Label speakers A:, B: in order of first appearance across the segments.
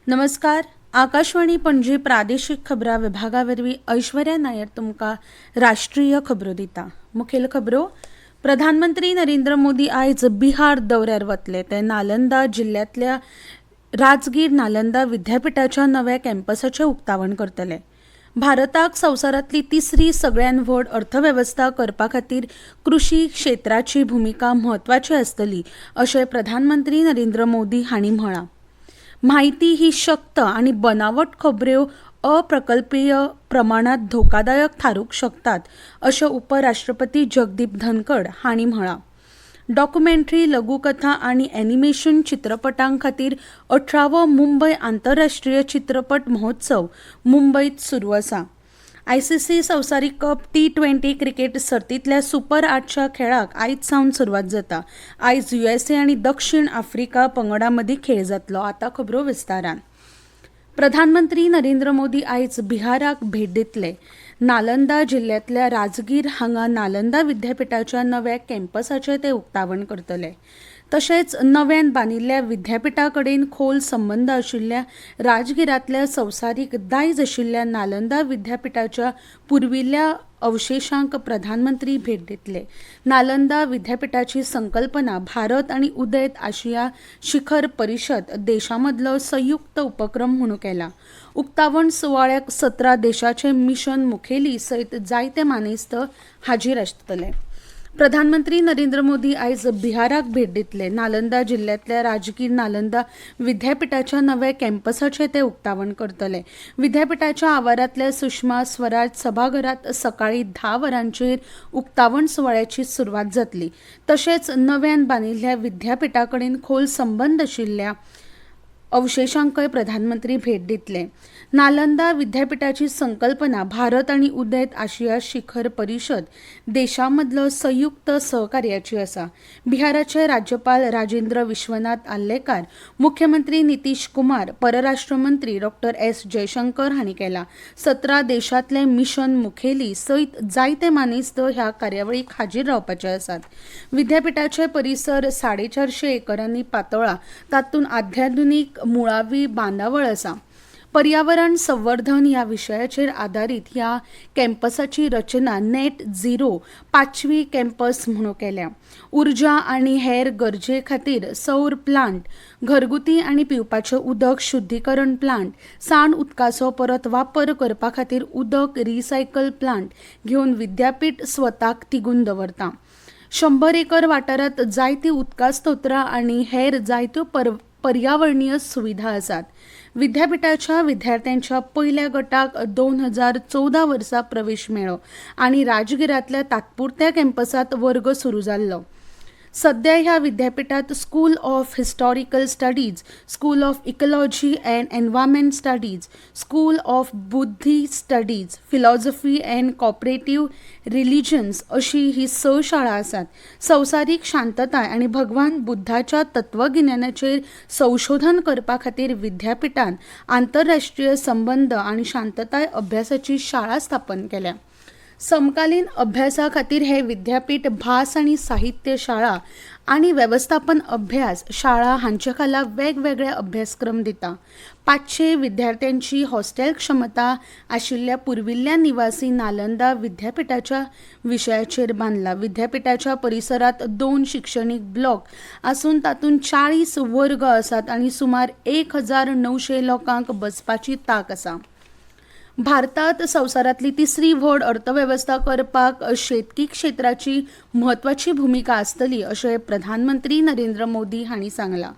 A: नमस्कार. आकाशवाणी पणजी प्रादेशिक खबरां विभागावरवीं ऐश्वर्या नायर तुमकां राष्ट्रीय खबरो दिता. मुखेल खबरो. प्रधानमंत्री नरेंद्र मोदी आयज बिहार दौऱ्यार वतले. ते नालंदा जिल्ल्यांतल्या राजगीर नालंदा विद्यापीठाच्या नव्या कॅम्पसाचें उक्तावण करतले. भारताक संवसारांतली तिसरी सगळ्यांत व्हड अर्थवेवस्था करपा खातीर कृशी क्षेत्राची भूमिका म्हत्वाची आसतली अशें प्रधानमंत्री नरेंद्र मोदी हांणी म्हळां. माहिती ही शक्त आणि बनावट खबऱ्यो अप्रकल्पीय प्रमाणात धोकादायक थारूंक शकतात अशें उपराष्ट्रपती जगदीप धनखड हांणी म्हळां. डॉक्युमेंटरी, लघुकथा आणि एनिमेशन चित्रपटां खातीर 18वो मुंबय आंतरराष्ट्रीय चित्रपट महोत्सव मुंबयत सुरू आसा. आयसीसी संवसारीक कप T20 क्रिकेट सर्तींतल्या सुपर 8च्या खेळाक आयज सावन सुरवात जाता. आयज USA आनी दक्षिण आफ्रिका पंगडां मदीं खेळ जातलो. आतां खबरो विस्तारान. प्रधानमंत्री नरेंद्र मोदी आयज बिहाराक भेट दितले. नालंदा जिल्ल्यांतल्या राजगीर हांगा नालंदा विद्यापीठाच्या नव्या कॅम्पसाचें ते उक्तावण करतले. तशेंच नव्यान बांदिल्ल्या विद्यापीठा कडेन खोल संबंद आशिल्ल्या राजगिरांतल्या संवसारीक दायज आशिल्ल्या नालंदा विद्यापीठाच्या पुर्विल्ल्या अवशेशांक प्रधानमंत्री भेट दितले. नालंदा विद्यापीठाची संकल्पना भारत आनी उदेंत आशिया शिखर परिशद देशांमदलो संयुक्त उपक्रम म्हणून केला. उक्तावण सुवाळ्याक 17 देशांचे मिशन मुखेली सयत जायते मानेस्त हाजीर आसतले. प्रधानमंत्री नरेंद्र मोदी आयज बिहाराक भेट दितले. नालंदा जिल्ल्यांतल्या राजगीर नालंदा विद्यापीठाच्या नव्या कॅम्पसाचें ते उक्तावण करतले. विद्यापीठाच्या आवारांतल्या सुषमा स्वराज सभाघरांत सकाळीं 10 वरांचेर उक्तावण सुवाळ्याची सुरवात जातली. तशेंच नव्यान बांदिल्ल्या विद्यापीठा कडेन खोल संबंद आशिल्ल्या अवशेशांकय प्रधानमंत्री भेट दितले. नालंदा विद्यापीठाची संकल्पना भारत आनी उदेंत आशिया शिखर परिशद देशांमदलो संयुक्त सहकार्याची आसा. बिहाराचे राज्यपाल राजेंद्र विश्वनाथ आर्लेकर, मुख्यमंत्री नितीश कुमार, परराष्ट्र मंत्री डॉ. S. जयशंकर हांणी केला. 17 देशांतले मिशन मुखेली सयत जायते मानेस्त ह्या कार्यावळीक हाजीर रावपाचे आसात. विद्यापीठाचे परिसर 450 एकरांनी पातळ्ळा. तातूंत अत्याधुनीक मुळावी बांदावळ आसा. पर्यावरण संवर्धन ह्या विशयाचेर आदारीत ह्या कॅम्पसाची रचना नेट झिरो 5वी कॅम्पस म्हणून केल्या. उर्जा आनी हेर गरजे खातीर सौर प्लांट, घरगुती आनी पिवपाचें उदक शुद्धीकरण प्लांट, सांड उदकाचो परत वापर करपा खातीर उदक रिसायकल प्लांट घेवन विद्यापीठ स्वताक तिगून दवरता. 100 एकर वाठारांत जायतीं उदका स्तोत्रां आनी हेर जायत्यो पर्यावरणीय सुविधा आसात. विद्यापीठाच्या विद्यार्थ्यांच्या पहिल्या गटाक 2014 वर्सा प्रवेश मेळ्ळो आनी राजगिरांतल्या तात्पुरत्या कॅम्पसांत वर्ग सुरू जाल्लो. सध्या ह्या विद्यापीठात school of historical studies, school of ecology and environment studies, school of Buddhist studies, philosophy and cooperative religions अशी ही 6 शाळा आसात. संवसारीक शांतताय आनी भगवान बुद्धाच्या तत्वगिन्यानाचेर संशोधन करपा खातीर विद्यापीठान आंतरराष्ट्रीय संबंद आनी शांतताय अभ्यासाची शाळा स्थापन केल्या. समकालीन अभ्यासा खातीर हे विद्यापीठ भास आनी साहित्य शाळा आनी वेवस्थापन अभ्यास शाळा हांचे खाला वेगवेगळे अभ्यासक्रम दिता. 500 विद्यार्थ्यांची हॉस्टेल क्षमता आशिल्ल्या पुर्विल्ल्या निवासी नालंदा विद्यापीठाच्या विशयाचेर बांदला. विद्यापीठाच्या परिसरात 2 शिक्षणीक ब्लॉक आसून तातूंत 40 वर्ग आसात आनी सुमार 1900 लोकांक बसपाची ताक आसा. भारतात संवसारांतली तिसरी व्हड अर्थवेवस्था करपाक शेतकी क्षेत्राची म्हत्वाची भूमिका आसतली अशें प्रधानमंत्री नरेंद्र मोदी हांणी सांगलां.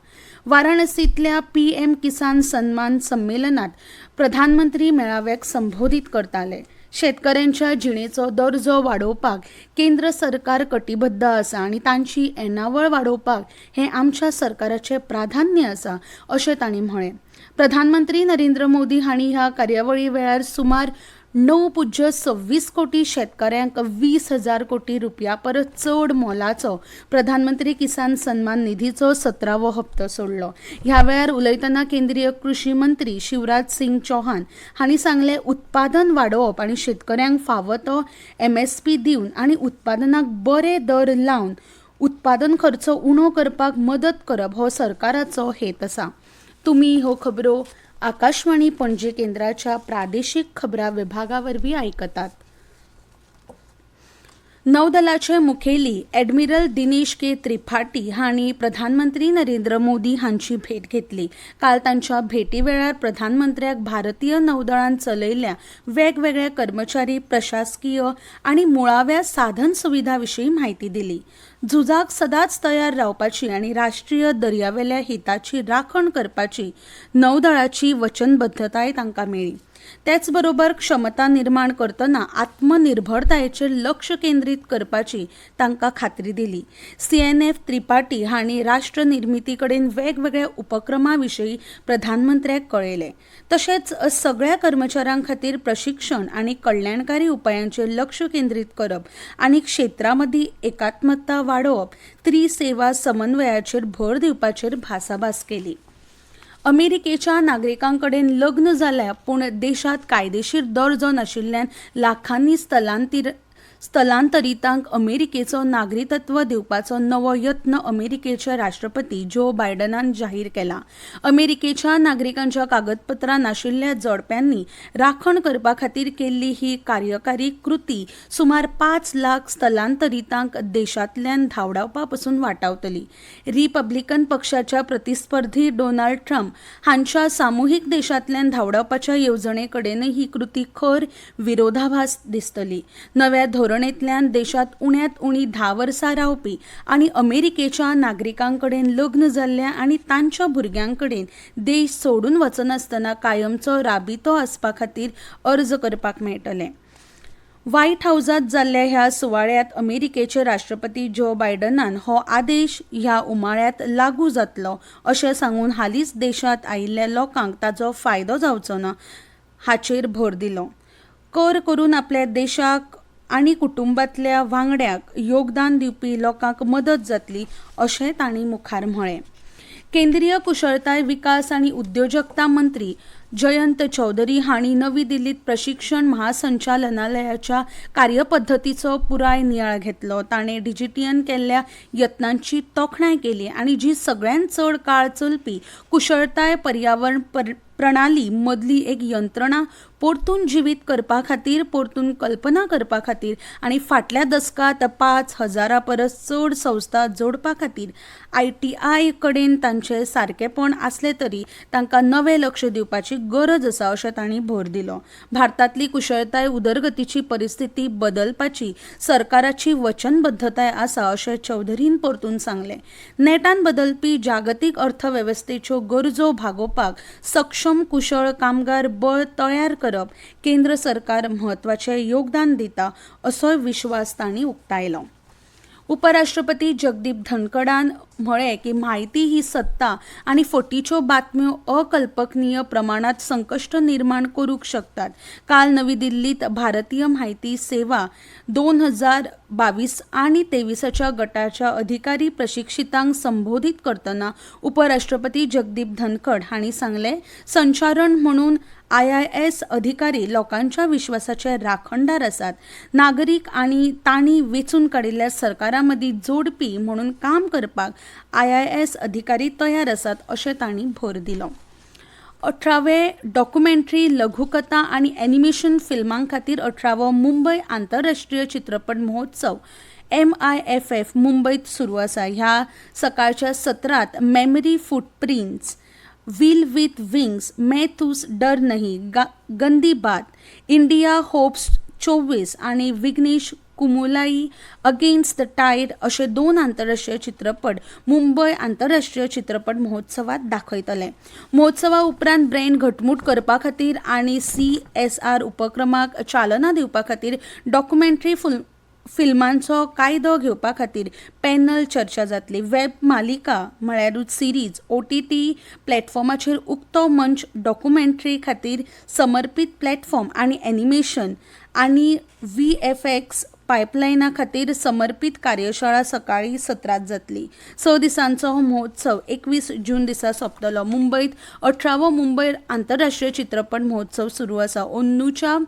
A: वाराणसींतल्या PM किसान सन्मान संमेलनात प्रधानमंत्री मेळाव्याक संबोधीत करताले. शेतकऱ्यांच्या जिणेचो दर्जो वाडोवपाक केंद्र सरकार कटिबद्ध आसा आनी तांची येणावळ वाडोवपाक हें आमच्या सरकाराचें प्राधान्य आसा अशें तांणी म्हळें. प्रधानमंत्री नरेंद्र मोदी हांणी ह्या कार्यावळी वेळार सुमार 9.26 कोटी शेतकऱ्यांक 20,000 कोटी रुपया परस चड मोलाचो प्रधानमंत्री किसान सन्मान निधीचो 17वो हप्तो सोडलो. ह्या वेळार उलयतना केंद्रीय कृषी मंत्री शिवराज सिंग चौहान हांणी सांगलें, उत्पादन वाडोवप आनी शेतकऱ्यांक फावो तो MSP दिवन आनी उत्पादनाक बरे दर लावन उत्पादन खर्च उणो करपाक मदत करप हो सरकाराचो हेत आसा. तुम्ही हो खबरो आकाशवाणी पणजी केंद्राच्या प्रादेशिक खबरा विभागावरवी ऐकतात. नौदलाचे मुखेली ॲडमिरल दिनेश के त्रिपाठी हांणी प्रधानमंत्री नरेंद्र मोदी हांची भेट घेतली. काल तांच्या भेटी वेळार प्रधानमंत्र्याक भारतीय नौदळान चलयल्ल्या वेगवेगळ्या कर्मचारी, प्रशासकीय आनी मुळाव्या साधन सुविधा विशीं म्हायती दिली. झुजाक सदांच तयार रावपाची आनी राष्ट्रीय दर्यावेल्या हिताची राखण करपाची नौदळाची वचनबद्धताय तांकां मेळ्ळी. त्याच बरोबर क्षमता निर्माण करतना आत्मनिर्भरतायेचेर लक्ष केंद्रीत करपाची तांकां खात्री दिली. CNF त्रिपाठी हांणी राष्ट्र निर्मिती कडेन वेगवेगळ्या उपक्रमां विशीं प्रधानमंत्र्याक कळयलें. तशेंच सगळ्या कर्मचाऱ्यां खातीर प्रशिक्षण आनी कल्याणकारी उपायांचेर लक्ष केंद्रीत करप आनी क्षेत्रां मदीं एकात्मता वाडोवप, त्रिसेवा समन्वयाचेर भर दिवपाचेर भासाभास केली. अमेरिकेच्या नागरिकांकडेन लग्न जाल्या पूण देशात कायदेशीर दर्जो नाशिल्ल्यान लाखांनी स्थलांतरितांक अमेरिकेचो नागरिकत्व दिवपाचो नवो यत्न अमेरिकेचे राष्ट्रपती जो बायडनान जाहीर केला. अमेरिकेच्या नागरिकांच्या कागदपत्रां नाशिल्ल्या जोडप्यांनी राखण करपा खातीर केल्ली ही कार्यकारी कृती सुमार 5 लाख स्थलांतरितांक देशांतल्यान धांवडावपा पसून वाटावतली. रिपब्लिकन पक्षाच्या प्रतिस्पर्धी डोनाल्ड ट्रम्प हांच्या सामुहीक देशांतल्यान धांवडावपाच्या येवजणे कडेनय ही कृती खर विरोधाभास दिसतली. नव्या धोरणेंतल्यान देशांत उण्यांत उणी 10 वर्सां रावपी आनी अमेरिकेच्या नागरिकांकडेन लग्न जाल्ल्या आनी तांच्या भुरग्यांकडेन देश सोडून वचनासतना कायमचो राबितो आसपा खातीर अर्ज करपाक मेळटले. व्हाईट हाऊसात जाल्ल्या ह्या सुवाळ्यात अमेरिकेचे राष्ट्रपती जो बायडनान हो आदेश ह्या उमाळ्यात लागू जातलो अशें सांगून हालींच देशांत आयिल्ल्या लोकांक ताचो फायदो जावचो ना हाचेर भर दिलो. कर करून आपल्या देशाक आनी कुटुंबांतल्या वांगड्याक योगदान दिवपी लोकांक मदत जातली अशें तांणी मुखार म्हळें. केंद्रीय कुशळताय विकास आनी उद्योजकता मंत्री जयंत चौधरी हांणी नवी दिल्लीत प्रशिक्षण महासंचालनालयाच्या कार्यपद्दतीचो पुराय नियाळ घेतलो. ताणें डिजिटीयन केल्ल्या यत्नांची तोखणाय केली आनी जी सगळ्यांत चड काळ चलपी कुशळताय पर्यावरण प्रणाली मदली एक यंत्रणा परतून जिवीत करपा खातीर, परतून कल्पना करपा खातीर आनी फाटल्या दशकात 5,000 परस चड संस्था जोडपा खातीर ITI कडेन तांचे सारकेपण आसले तरी तांकां नवें लक्ष दिवपाची गरज आसा अशें तांणी भर दिलो. भारतांतली कुशळताय उदरगतीची परिस्थिती बदलपाची सरकाराची वचनबद्धताय आसा अशें चौधरीन परतून सांगलें. नेटान बदलपी जागतीक अर्थवेवस्थेच्यो गरजो भागोवपाक सक्षम कुशळ कामगार बळ तयार करप केंद्र सरकार म्हत्वाचें योगदान दिता असोय विश्वास तांणी उक्तायलो. उपराष्ट्रपती जगदीप धनखडान म्हळें की म्हायती ही सत्ता आनी फटीच्यो बातम्यो अकल्पनीय प्रमाणात संकश्ट निर्माण करूंक शकतात. काल नवी दिल्लीत भारतीय म्हायती सेवा 2022 आनी 23च्या गटाच्या अधिकारी प्रशिक्षितांक संबोधीत करतना उपराष्ट्रपती जगदीप धनखड हांणी सांगलें, संचारण म्हणून IIS अधिकारी लोकांच्या विश्वासाचे राखणदार आसात. नागरीक आनी तांणी वेंचून काडिल्ल्या सरकारा मदीं जोडपी म्हणून काम करपाक IIS अधिकारी तयार आसात अशें तांणी भर दिलो. 18वें डॉक्युमेंटरी, लघुकथा आनी एनिमेशन फिल्मां खातीर 18वो मुंबय आंतरराष्ट्रीय चित्रपट महोत्सव MIFF मुंबईत सुरू आसा. ह्या सकाळच्या सत्रात memory footprints, wheel with wings, मैं तुस डर नहीं, गंदी बात, इंडिया होप्स 24 आनी विघ्नेश कुमुलाई अगेन्स्ट द टायड अशे 2 आंतरराष्ट्रीय चित्रपट मुंबय आंतरराष्ट्रीय चित्रपट महोत्सवात दाखयतले. महोत्सवा उपरांत ब्रँड घटमूट करपा खातीर आनी CSR उपक्रमाक चालना दिवपा खातीर डॉक्युमेंटरी फिल्मांचो कायदो घेवपा खातीर पॅनल चर्चा जातली. वेब मालिका म्हळ्यारूच सिरीज, OTT प्लॅटफॉर्माचेर उक्तो मंच, डॉक्युमेंटरी खातीर समर्पीत प्लॅटफॉर्म आनी एनिमेशन आनी VFX पायपलायना खातीर समर्पीत कार्यशाळा सकाळी सत्रात जातली. 6 दिसांचो हो महोत्सव 21 जून दिसा सोंपतलो. मुंबईत 18वो मुंबय आंतरराष्ट्रीय चित्रपट महोत्सव सुरू आसा. ओन्नूच्या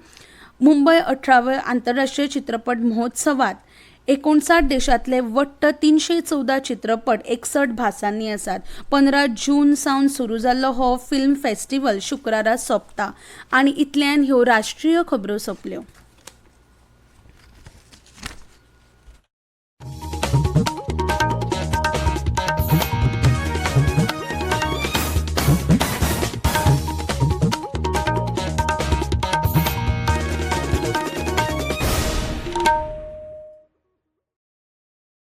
A: मुंबय 18व्या आंतरराष्ट्रीय चित्रपट महोत्सवात 59 देशातले वट्ट 314 चित्रपट 61 भासांनी आसात. 15 जून सावन सुरू जाल्लो हो फिल्म फेस्टिवल शुक्रारा सोंपता. आनी इतल्यान ह्यो राष्ट्रीय खबरो सोंपल्यो.